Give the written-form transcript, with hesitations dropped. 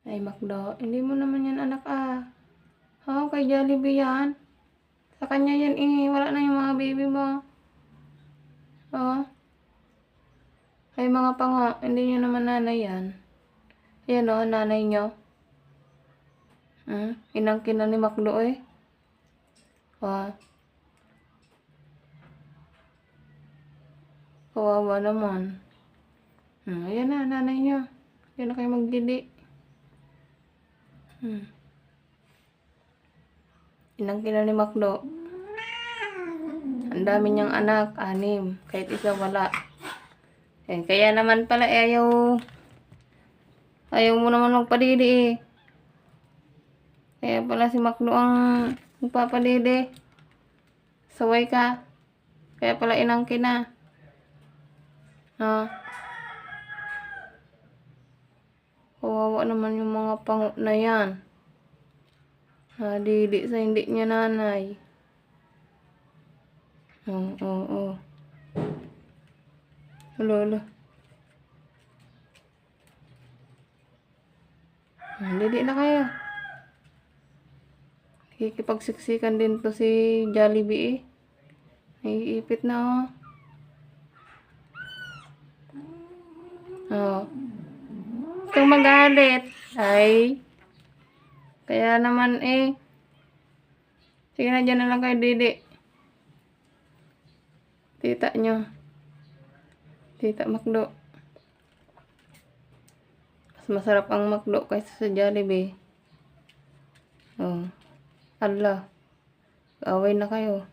Ay, McDo. Hindi mo naman yan anak Oo, kay Jollibee yan. Sa kanya yan wala na yung mga baby mo. Oo. Ay, mga pango. Hindi nyo naman nanay yan. Ayan o, nanay nyo. Inangkin na ni McDo eh. Kawawa naman. Ayan na, nanay nyo. Ayan na kayo magdidi. Inangkin na ni McDo. Ang dami niyang anak, 6. Kahit isa wala. Kaya naman pala ayaw mo naman magpadidi eh. Kaya pala si McDo ang magpapadidi. Saway ka. Kaya pala inangkin na. Kawawa naman yung mga pango na yan. Didi sa hindi niya nanay. Oo. Lolo. Didi na kayo. Kikipagsiksikan din to si Jollibee eh. Naiipit na Kung magalit. Ay. Kaya naman eh. Sige na, dyan na lang kayo, Didi. Tita nyo. Tita McDo. Mas masarap ang McDo kaysa sa Jollibee. Allah. Kaaway na kayo.